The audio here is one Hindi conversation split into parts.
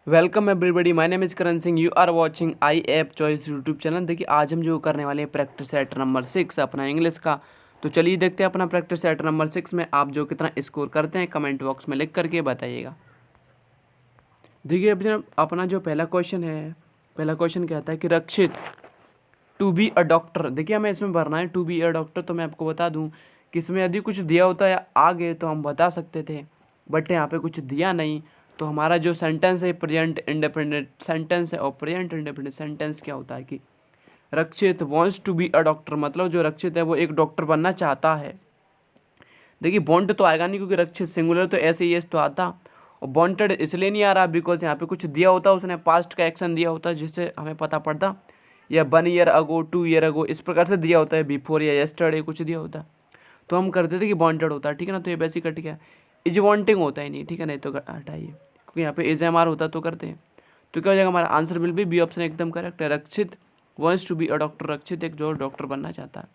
Welcome everybody, my name is Karan Singh. You are watching I app choice YouTube channel. देखिए आज हम जो करने वाले हैं प्रैक्टिस सेट नंबर 6 अपना इंग्लिश का। तो चलिए देखते हैं अपना प्रैक्टिस सेट नंबर 6 में आप जो कितना स्कोर करते हैं कमेंट बॉक्स में लिख करके बताइएगा। देखिए अभी अपना जो पहला क्वेश्चन है, पहला क्वेश्चन कहता है कि रक्षित टू बी अ डॉक्टर। देखिए हमें इसमें भरना है टू बी अ डॉक्टर। तो मैं आपको बता दूं कि इसमें यदि कुछ दिया होता है आगे तो हम बता सकते थे, बट यहाँ पे कुछ दिया नहीं। तो हमारा जो सेंटेंस है प्रेजेंट इंडिपेंडेंट सेंटेंस है, और प्रेजेंट इंडिपेंडेंट सेंटेंस क्या होता है कि Rakshit wants to be a doctor, मतलब जो रक्षित है वो एक डॉक्टर बनना चाहता है। देखिए बॉन्ट तो आएगा नहीं क्योंकि रक्षित सिंगुलर तो ऐसे ही तो आता, और बॉन्टेड इसलिए नहीं आ रहा बिकॉज यहाँ पे कुछ दिया होता, उसने पास्ट का एक्शन दिया होता जिससे हमें पता पड़ता, या 1 ईयर अगो 2 ईयर अगो इस प्रकार से दिया होता है, बिफोर या यस्टरडे कुछ दिया होता तो हम करते थे कि बॉन्टेड होता है, ठीक है ना। तो ये बेसिक कट गया, इज वॉन्टिंग होता ही नहीं, ठीक है, नहीं तो हटाइए क्योंकि यहाँ पे इज एम आर होता तो करते हैं। तो क्या हो जाएगा, हमारा आंसर विल बी ऑप्शन एकदम करेक्ट है। Rakshit wants to be a doctor, Rakshit एक जो डॉक्टर बनना चाहता है।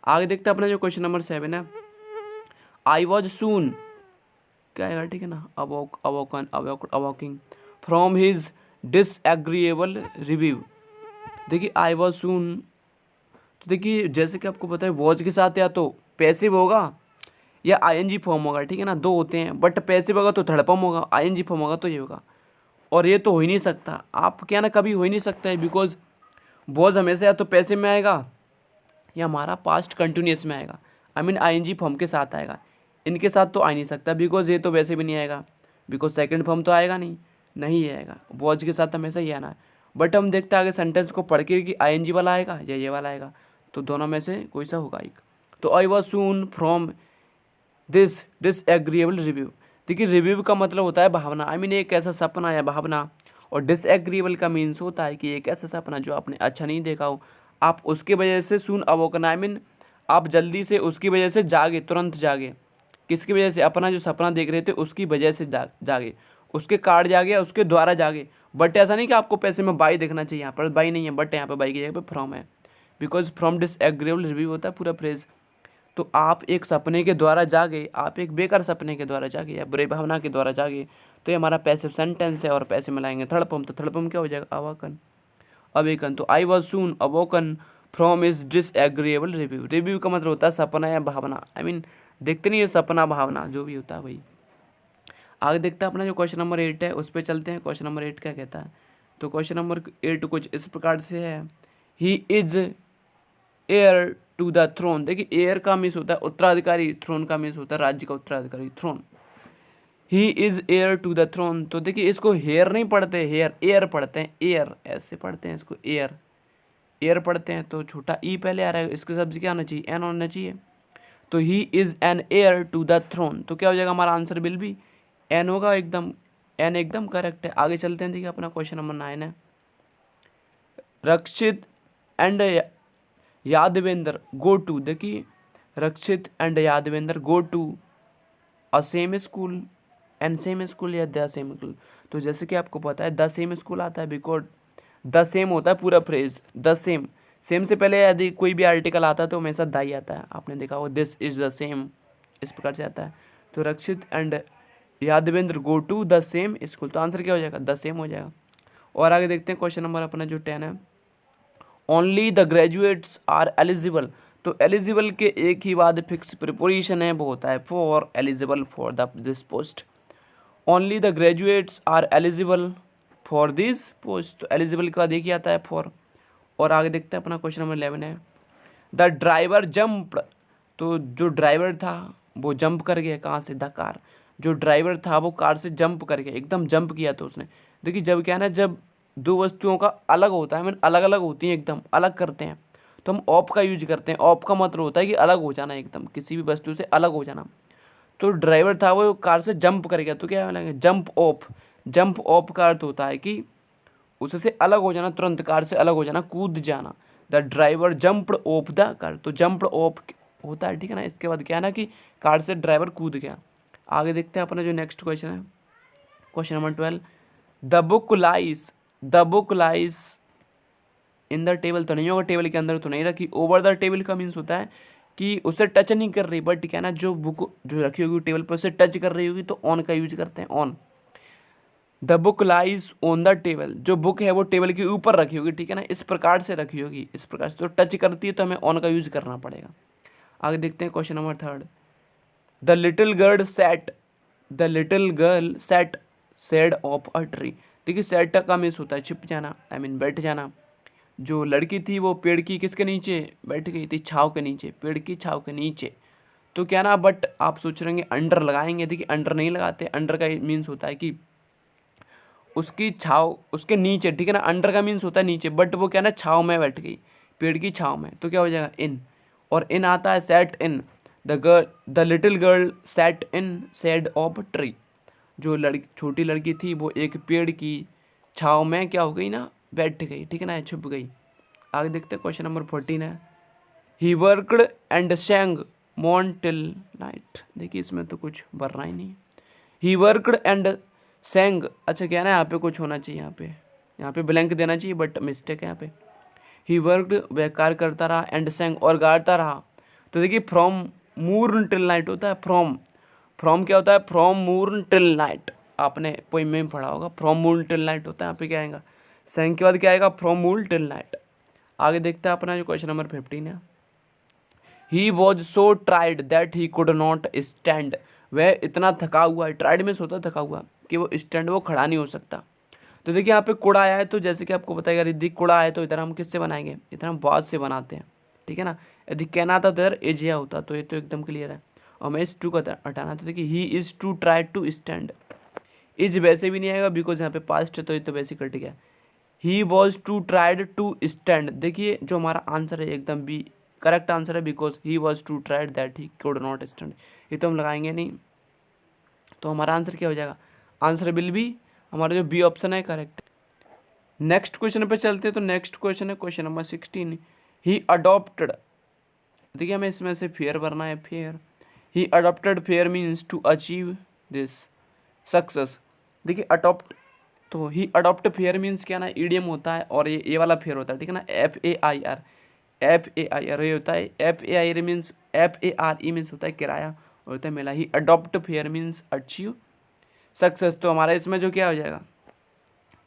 आगे देखते हैं अपना जो क्वेश्चन नंबर 7 है, आई वॉज सून क्या आएगा, ठीक है ना, अवॉकिंग फ्रॉम हिज डिसएग्रीएबल रिव्यू। देखिए आई वॉज सून, तो देखिए जैसे कि आपको पता है वॉज के साथ या तो पैसिव होगा या आईएनजी फॉर्म होगा, ठीक है ना, दो होते हैं, बट पैसिव होगा तो थर्ड फॉर्म होगा, आईएनजी फॉर्म होगा तो ये होगा, और ये तो हो ही नहीं सकता। आप क्या ना कभी हो ही नहीं सकता है बिकॉज वॉज हमेशा या तो पैसिव में आएगा या हमारा पास्ट कंटिन्यूस में आएगा, आई मीन आईएनजी फॉर्म के साथ आएगा। इनके साथ तो आ नहीं सकता बिकॉज ये तो वैसे भी नहीं आएगा, बिकॉज सेकंड फॉर्म तो आएगा नहीं, नहीं आएगा, वॉज के साथ हमेशा ही आना है। बट हम देखते हैं आगे सेंटेंस को पढ़ के कि आईएनजी वाला आएगा या ये वाला आएगा, तो दोनों में से कोई सा होगा एक। तो I was soon from this disagreeable review. देखिए रिव्यू का मतलब होता है भावना, आई मीन एक ऐसा सपना या भावना, और डिसएग्रीएबल का मीन्स होता है कि एक ऐसा सपना जो आपने अच्छा नहीं देखा हो, आप उसकी वजह से सून अवोकन, आई मीन आप जल्दी से उसकी वजह से जागे, तुरंत जागे। किसकी वजह से, अपना जो सपना देख रहे थे उसकी वजह से जागे, उसके कार्ड जागे या उसके द्वारा जागे। बट ऐसा नहीं कि आपको पैसे में बाई देखना चाहिए, यहाँ पर बाई नहीं है, बट यहाँ पर बाई की जगह पे फ्रॉम है, बिकॉज फ्रॉम डिसएग्रीएबल रिव्यू होता है पूरा फ्रेज। तो आप एक सपने के द्वारा जागे, आप एक बेकार सपने के द्वारा जागे या बुरी भावना के द्वारा जागे, तो ये हमारा पैसिव सेंटेंस है, और पैसे मिलाएंगे थर्ड फॉर्म, तो थर्ड फॉर्म क्या हो जाएगा, अवाकन, अवेकन। तो I was soon awoken from is disagreeable review. Review का मतलब होता है सपना या भावना, आई मीन देखते नहीं है, सपना भावना जो भी होता है वही। आगे देखते हैं अपना जो क्वेश्चन नंबर 8 है उस पर चलते हैं। क्वेश्चन नंबर 8 क्या कहता है, तो क्वेश्चन नंबर 8 कुछ इस प्रकार से है, he is heir to the throne. देखिए एयर का मीन्स होता है उत्तराधिकारी, थ्रोन का मीन्स होता है राज्य का उत्तराधिकारी, throne. He is heir to the throne. तो देखिए इसको हेयर नहीं पढ़ते, हेयर एयर पढ़ते हैं, एयर ऐसे पढ़ते हैं इसको, एयर एयर पढ़ते हैं। तो छोटा ई पहले आ रहा है, इसके शब्द क्या होना चाहिए, एन होना चाहिए। तो he is an heir to the throne, तो क्या हो जाएगा, हमारा आंसर विल बी एन होगा एकदम, एन एकदम करेक्ट है। आगे चलते हैं, देखिए अपना क्वेश्चन नंबर 9 है, Rakshit and Yadvendra go to. देखिए Rakshit and Yadvendra go to a same school, and same school या द सेम स्कूल। तो जैसे कि आपको पता है द सेम स्कूल आता है बिकॉज द सेम होता है पूरा फ्रेज, द सेम, सेम से पहले यदि कोई भी आर्टिकल आता है तो हमेशा द ही आता है, आपने देखा होगा दिस इज द सेम, इस प्रकार से आता है। तो Rakshit and Yadvendra go to the same school, तो आंसर क्या हो जाएगा, द सेम हो जाएगा। और आगे देखते हैं क्वेश्चन नंबर अपना जो 10 है, only the graduates are eligible. तो एलिजिबल के एक ही बाद फिक्स प्रिपोजिशन है, वो होता है for, eligible for the this post. Only the graduates are eligible for this post, तो एलिजिबल के बाद एक ही आता है फॉर। और आगे देखते हैं अपना क्वेश्चन नंबर 11 है, द ड्राइवर जंप। तो जो ड्राइवर था वो जंप कर गया, कहाँ से, द कार। जो ड्राइवर था वो कार से जंप कर गया, एकदम जंप किया तो उसने। देखिए जब क्या है ना, जब दो वस्तुओं का अलग होता है, मीन अलग अलग होती हैं, एकदम अलग करते हैं, तो हम ऑफ का यूज करते हैं। ऑफ का मतलब होता है कि अलग हो जाना, एकदम किसी भी वस्तु से अलग हो जाना। तो ड्राइवर था वो कार से जंप कर गया, तो क्या बोलेंगे, जंप ऑफ। जंप ऑफ का अर्थ होता है कि उससे अलग हो जाना, तुरंत कार से अलग हो जाना, कूद जाना। The driver jumped of the car, तो जंप्ड ऑफ होता है, ठीक है ना। इसके बाद क्या है ना कि कार से ड्राइवर कूद गया। आगे देखते हैं अपना जो नेक्स्ट क्वेश्चन है, question number 12, the book lies in the table. तो नहीं होगा, टेबल के अंदर तो नहीं रखी। ओवर द टेबल का मीन्स होता है कि उससे टच नहीं कर रही, बट क्या है ना, जो बुक जो रखी होगी टेबल पर उससे टच कर रही होगी तो ऑन का यूज करते हैं, on. The book lies on the table, जो बुक है वो टेबल के ऊपर रखी होगी, ठीक है ना, इस प्रकार से रखी होगी, इस प्रकार से। तो टच करती है तो हमें ऑन का यूज करना पड़ेगा। आगे देखते हैं question number 3। The little girl sat, the little girl sat shade of a tree. देखिए सेट का मीन्स होता है छिप जाना, आई मीन बैठ जाना। जो लड़की थी वो पेड़ की किसके नीचे बैठ गई थी, छाव के नीचे, पेड़ की छाव के नीचे। तो क्या ना, बट आप सोच रहे हैं अंडर लगाएंगे, देखिए अंडर नहीं लगाते, अंडर का मीन्स होता है कि उसकी छाव उसके नीचे, ठीक है ना, अंडर का मीन्स होता है नीचे, बट वो क्या ना छाव में बैठ गई, पेड़ की छाव में, तो क्या हो जाएगा इन। और इन आता है sat in, the little girl sat in shade of tree. जो लड़की छोटी लड़की थी वो एक पेड़ की छाव में क्या हो गई ना, बैठ गई, ठीक है ना, छुप गई। आगे देखते हैं क्वेश्चन नंबर 14 है। ही वर्कड एंड सैंग मॉन टिल नाइट। देखिए इसमें तो कुछ भरना ही नहीं। ही वर्कड एंड सैंग, अच्छा क्या है ना, यहाँ पे कुछ होना चाहिए, यहाँ पे ब्लैंक देना चाहिए, बट मिस्टेक है यहाँ पे। ही वर्कड, वह कार्य करता रहा, एंड सैंग और गाता रहा। तो देखिए फ्रॉम मूर्न टिल नाइट होता है, फ्रॉम क्या होता है, फ्रॉम मूर्न टिल नाइट, आपने पोइम में पढ़ा होगा, फ्रॉम मूर्न टिल नाइट होता है। यहाँ पे क्या आएगा, सैंग के बाद क्या आएगा, फ्रॉम मूर्न टिल नाइट। आगे देखते हैं अपना जो क्वेश्चन नंबर 15 है। He was so tried that he could not stand. वह इतना थका हुआ है, ट्राइड में सोता थका हुआ, कि वो स्टैंड, वो खड़ा नहीं हो सकता। तो देखिए यहाँ पे कुड़ा आया है, तो जैसे कि आपको बताएगा रिद्धि कुड़ा है, तो इधर हम किससे बनाएंगे, इधर हम बाद से बनाते हैं, ठीक है ना। यदि कहना था तो इधर एजिया होता, तो ये तो एकदम क्लियर है। और मैं इस टू को हटाना, तो देखिए he is to try to stand. Is वैसे भी नहीं आएगा बिकॉज यहाँ पे पास्ट है, तो ये तो वैसे कट गया। He was to tried to stand. देखिए जो हमारा आंसर है एकदम बी करेक्ट आंसर है, because he was to tried that he could not stand. ये तो हम लगाएंगे नहीं, तो हमारा आंसर क्या हो जाएगा, आंसर विल बी, हमारा जो बी ऑप्शन है करेक्ट। नेक्स्ट क्वेश्चन पे चलते हैं। तो नेक्स्ट क्वेश्चन है क्वेश्चन नंबर 16। ही अडॉप्टेड, देखिए हमें इसमें से फेयर भरना है, fair. He adopted fair means to achieve this success. देखिए अडॉप्ट, तो ही अडॉप्ट फेयर मीन्स क्या ना, ईडियम होता है, और ये वाला फेयर होता है, ठीक है ना, FAIR, FAIR ये होता है। FAIR मीन्स, FARE मीन्स होता है किराया, और होता है मेला। He adopt fair means achieve success. तो हमारा इसमें जो क्या हो जाएगा,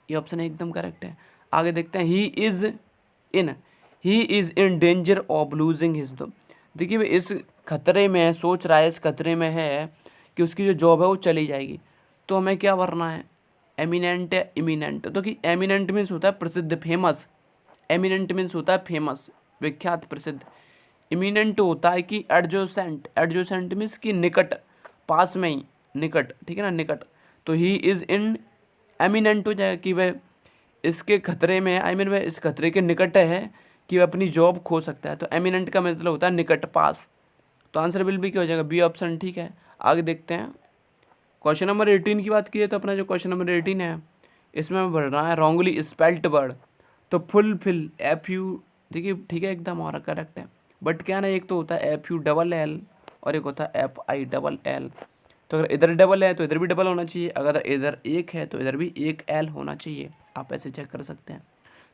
ये ऑप्शन एकदम करेक्ट है। आगे देखते हैं। He is in danger of losing his job. देखिए इस खतरे में, सोच रहा है इस खतरे में है कि उसकी जो जॉब है वो चली जाएगी। तो हमें क्या भरना है, एमिनेंट या इमिनेंट। तो कि एमिनेंट मीन्स होता है प्रसिद्ध, फेमस। एमिनेंट मीन्स होता है फेमस, विख्यात, प्रसिद्ध। इमिनेंट होता है कि एडजोसेंट, एडजोसेंट मीन्स कि निकट, पास में ही, निकट, ठीक है ना, निकट। तो ही इज इन एमिनेंट हो जाएगा कि वह इसके खतरे में है, आई मीन वह इस खतरे के निकट है कि वह अपनी जॉब खो सकता है। तो एमिनेंट का मतलब होता है निकट, पास। तो आंसर विल बी क्या हो जाएगा, बी ऑप्शन, ठीक है। आगे देखते हैं क्वेश्चन नंबर 18 की बात की है। तो अपना जो क्वेश्चन नंबर 18 है, इसमें हमें भरना है रॉन्गली स्पेल्ट वर्ड। तो फुलफिल, FU, देखिए ठीक है एकदम हमारा करेक्ट है, बट क्या ना, एक तो होता है FULL और एक होता है FILL। तो अगर इधर डबल है तो इधर भी डबल होना चाहिए, अगर इधर एक है तो इधर भी एक L होना चाहिए, आप ऐसे चेक कर सकते हैं।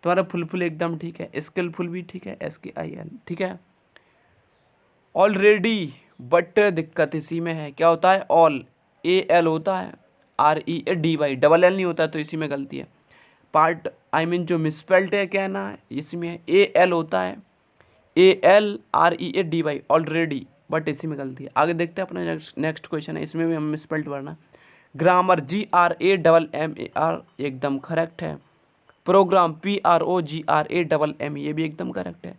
तुम्हारा फुलफुल एकदम ठीक है, स्किलफुल भी ठीक है, SKIL, ठीक है। ऑलरेडी, बट दिक्कत इसी में है, क्या होता है, ऑल AL होता है, READY, डबल L नहीं होता, तो इसी में गलती है। पार्ट, आई मीन जो मिसपेल्ट है, क्या ना, इसमें AL होता है, ALREADY, ऑलरेडी, बट इसी में गलती है। आगे देखते हैं अपना नेक्स्ट क्वेश्चन है, इसमें भी हम मिसपेल्ट भरना। ग्रामर, GRAMMAR एकदम करेक्ट है। प्रोग्राम, PROGRAMME ये भी एकदम करेक्ट है।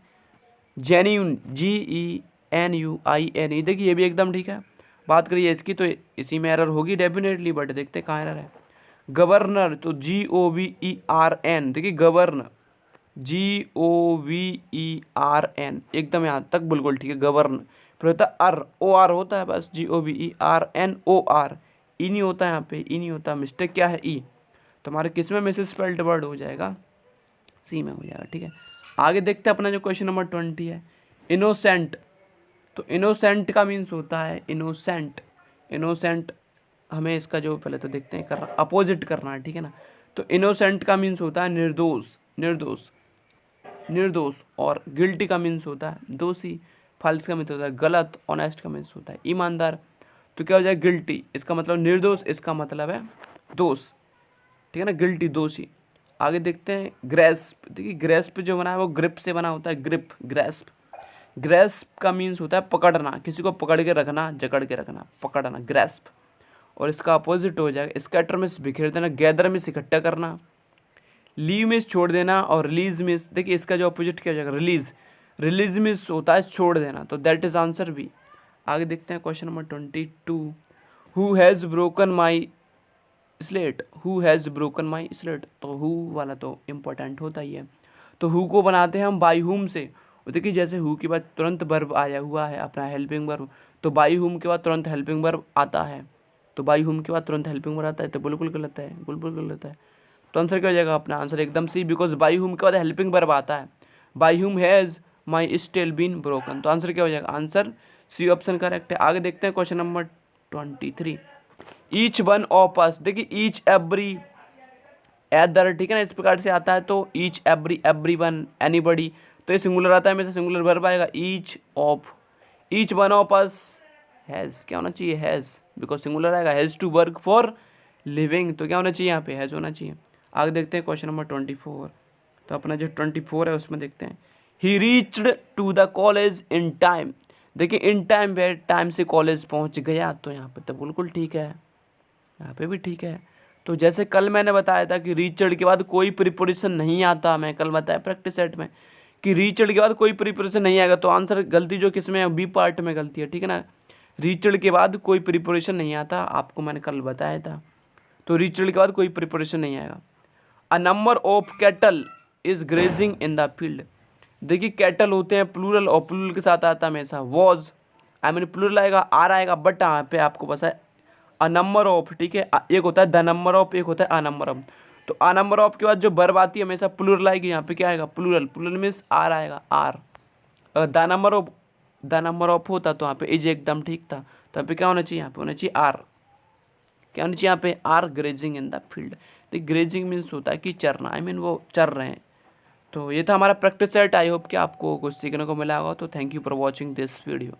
जेन्यून, GENUINE, देखिए ये भी एकदम ठीक है। बात करिए इसकी तो इसी में एरर होगी डेफिनेटली, बट देखते हैं कहाँ एरर है। गवर्नर, तो GOVERN, देखिए गवर्न, GOVERN एकदम यहाँ तक बिल्कुल ठीक है, गवर्न। फिर होता है OR होता है, बस GOVERNOR, ई नहीं होता यहाँ पे, ई नहीं होता, मिस्टेक क्या है, ई। तो हमारे किस में मिस स्पेल्ड वर्ड हो जाएगा, सी में हो जाएगा, ठीक है। आगे देखते हैं अपना जो क्वेश्चन नंबर 20 है, इनोसेंट। तो इनोसेंट का मीन्स होता है इनोसेंट, इनोसेंट हमें इसका जो पहले तो देखते हैं करना, अपोजिट करना है, ठीक है ना। तो इनोसेंट का मीन्स होता है निर्दोष, निर्दोष, निर्दोष। और गिल्टी का मीन्स होता है दोषी। फॉल्स का मीन्स होता है गलत। ऑनेस्ट का मीन्स होता है ईमानदार। तो क्या हो जाए, गिल्टी, इसका मतलब निर्दोष, इसका मतलब है दोष। ठीक है ना, गिल्टी दोषी। आगे देखते हैं ग्रेस्प। देखिए ग्रेस्प जो बना है वो ग्रिप से बना होता है, ग्रिप ग्रेस्प। ग्रेस्प का मीन्स होता है पकड़ना, किसी को पकड़ के रखना, जकड़ के रखना, पकड़ना, ग्रेस्प। और इसका अपोजिट हो जाएगा स्कैटर में बिखेर देना, गैदर में इकट्ठा करना, लीव में छोड़ देना, और रिलीज में, देखिए इसका जो अपोजिट क्या हो जाएगा, रिलीज। रिलीज में होता है छोड़ देना, तो दैट इज आंसर बी। आगे देखते हैं question number 22। Who has broken my slate, who has broken my slate, तो हु वाला तो इम्पोर्टेंट होता ही है। तो हु को बनाते हैं हम बाई हुम से। देखिए जैसे हु के बाद तुरंत वर्ब आया हुआ है अपना हेल्पिंग वर्ब, तो बाई हुम के बाद तुरंत हेल्पिंग वर्ब आता है, तो बाई हुम के बाद तुरंत हेल्पिंग वर्ब आता है, तो बिल्कुल गलत है, बिल्कुल गलत है। तो आंसर क्या हो जाएगा अपना, आंसर एकदम सी, बिकॉज बाई हुम के बाद हेल्पिंग वर्ब आता है। By whom has my stale been broken, तो आंसर क्या हो जाएगा, आंसर सी ऑप्शन करेक्ट है। आगे देखते हैं question number 23। Each one of अस, देखिए ईच एवरी एदर, ठीक है ना, इस प्रकार से आता है। तो each every, every one, anybody, तो ये सिंगुलर आता है, हमेशा सिंगुलर वर्ब आएगा। Each of, each one of us has, क्या होना चाहिए, हैज़, बिकॉज सिंगुलर आएगा। Has to work for living, तो क्या होना चाहिए यहाँ पे, हैज़ होना चाहिए। आगे देखते हैं क्वेश्चन नंबर 24। तो अपना जो 24 है उसमें देखते हैं, he reached to the college in time. देखिए इन टाइम वे टाइम से कॉलेज पहुँच गया, तो यहाँ पे तो बिल्कुल ठीक है, यहाँ पे भी ठीक है। तो जैसे कल मैंने बताया था कि रीचर्ड के बाद कोई प्रिपोजिशन नहीं आता, मैं कल बताया प्रैक्टिस सेट में कि रीचर्ड के बाद कोई प्रिपोजिशन नहीं आएगा, तो आंसर गलती जो किस में है, बी पार्ट में गलती है, ठीक है ना। रीचर्ड के बाद कोई प्रिपोजिशन नहीं आता, आपको मैंने कल बताया था, तो रीचर्ड के बाद कोई प्रिपोजिशन नहीं आएगा। A number of cattle is grazing in the field. देखिए कैटल होते हैं प्लूरल, और प्लूरल के साथ आता है हमेशा वॉज, आई मीन प्लूरल आएगा, आर आएगा, बट यहाँ पे आपको पता है अ नंबर ऑफ, ठीक है, एक होता है द नंबर ऑफ, एक होता है अ नंबर ऑफ। तो अ नंबर ऑफ के बाद जो वर्ब आती है हमेशा प्लूरल आएगी, यहाँ पे क्या आएगा, प्लूरल, प्लूरल मीन्स आर आएगा, are. The number of, the number of होता तो यहाँ पे इज एकदम ठीक था, तो यहाँ पे क्या होना चाहिए, यहाँ पे होना चाहिए आर, क्या होना चाहिए यहाँ पे, are grazing in the field. तो ग्रेजिंग मीन्स होता है कि चरना, आई मीन वो चर रहे हैं। तो ये था हमारा प्रैक्टिस सेट। आई होप कि आपको कुछ सीखने को मिला होगा। तो thank you for watching this video.